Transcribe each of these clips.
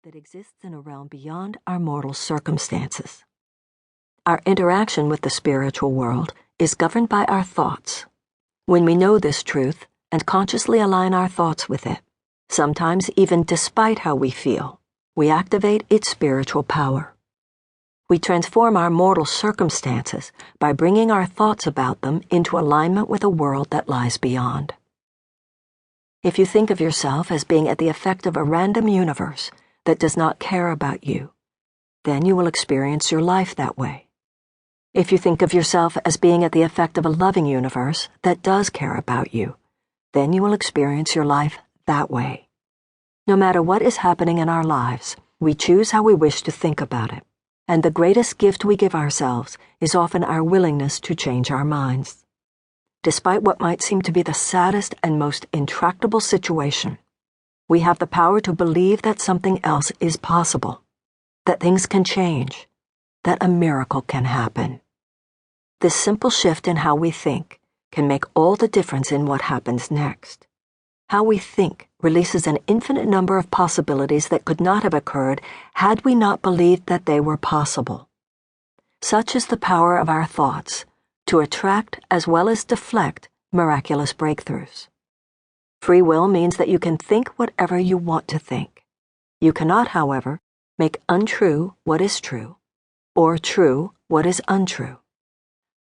that exists in a realm beyond our mortal circumstances. Our interaction with the spiritual world is governed by our thoughts. When we know this truth and consciously align our thoughts with it, sometimes even despite how we feel, we activate its spiritual power. We transform our mortal circumstances by bringing our thoughts about them into alignment with a world that lies beyond. If you think of yourself as being at the effect of a random universe that does not care about you, then you will experience your life that way. If you think of yourself as being at the effect of a loving universe that does care about you, then you will experience your life that way. No matter what is happening in our lives, we choose how we wish to think about it, and the greatest gift we give ourselves is often our willingness to change our minds. Despite what might seem to be the saddest and most intractable situation, we have the power to believe that something else is possible, that things can change, that a miracle can happen. This simple shift in how we think can make all the difference in what happens next. How we think releases an infinite number of possibilities that could not have occurred had we not believed that they were possible. Such is the power of our thoughts to attract as well as deflect miraculous breakthroughs. Free will means that you can think whatever you want to think. You cannot, however, make untrue what is true, or true what is untrue.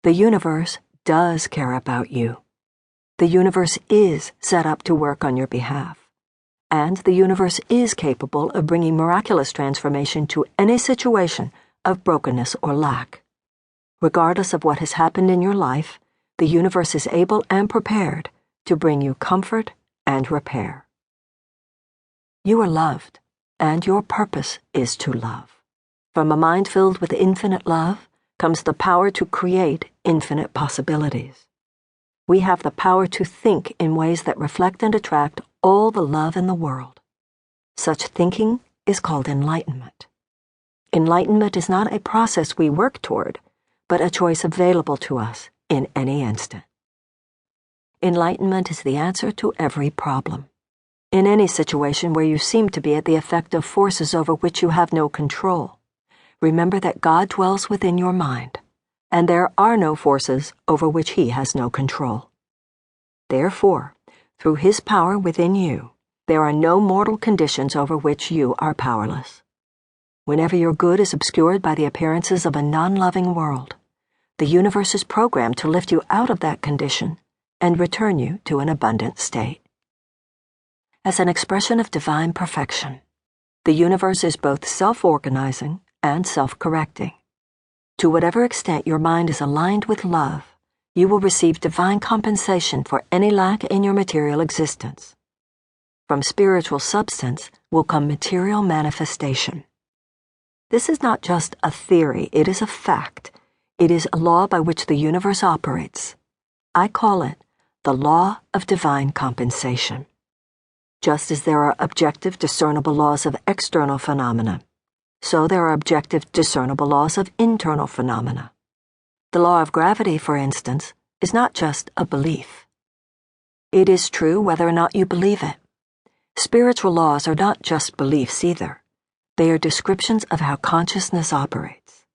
The universe does care about you. The universe is set up to work on your behalf, and the universe is capable of bringing miraculous transformation to any situation of brokenness or lack. Regardless of what has happened in your life, the universe is able and prepared to bring you comfort and repair. You are loved, and your purpose is to love. From a mind filled with infinite love comes the power to create infinite possibilities. We have the power to think in ways that reflect and attract all the love in the world. Such thinking is called enlightenment. Enlightenment is not a process we work toward, but a choice available to us in any instant. Enlightenment is the answer to every problem. In any situation where you seem to be at the effect of forces over which you have no control, remember that God dwells within your mind, and there are no forces over which He has no control. Therefore, through His power within you, there are no mortal conditions over which you are powerless. Whenever your good is obscured by the appearances of a non-loving world, the universe is programmed to lift you out of that condition and return you to an abundant state. As an expression of divine perfection, the universe is both self-organizing and self-correcting. To whatever extent your mind is aligned with love, you will receive divine compensation for any lack in your material existence. From spiritual substance will come material manifestation. This is not just a theory, it is a fact. It is a law by which the universe operates. I call it the law of divine compensation. Just as there are objective, discernible laws of external phenomena, so there are objective, discernible laws of internal phenomena. The law of gravity, for instance, is not just a belief. It is true whether or not you believe it. Spiritual laws are not just beliefs either. They are descriptions of how consciousness operates.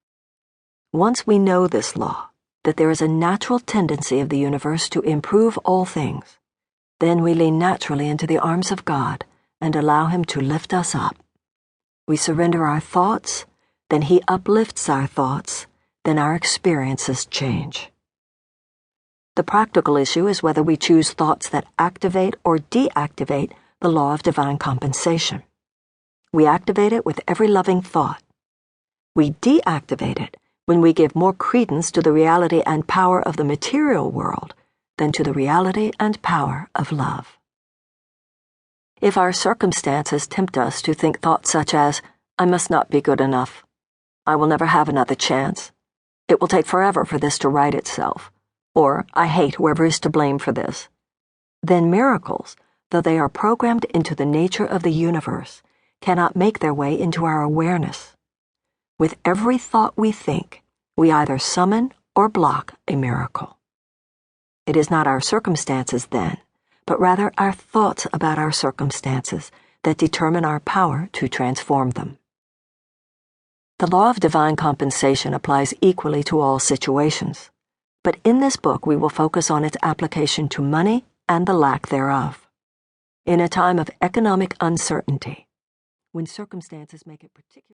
Once we know this law, that there is a natural tendency of the universe to improve all things, then we lean naturally into the arms of God and allow Him to lift us up. We surrender our thoughts, then He uplifts our thoughts, then our experiences change. The practical issue is whether we choose thoughts that activate or deactivate the law of divine compensation. We activate it with every loving thought. We deactivate it when we give more credence to the reality and power of the material world than to the reality and power of love. If our circumstances tempt us to think thoughts such as, I must not be good enough, I will never have another chance, it will take forever for this to right itself, or I hate whoever is to blame for this, then miracles, though they are programmed into the nature of the universe, cannot make their way into our awareness. With every thought we think, we either summon or block a miracle. It is not our circumstances then, but rather our thoughts about our circumstances that determine our power to transform them. The law of divine compensation applies equally to all situations, but in this book we will focus on its application to money and the lack thereof. In a time of economic uncertainty, when circumstances make it particularly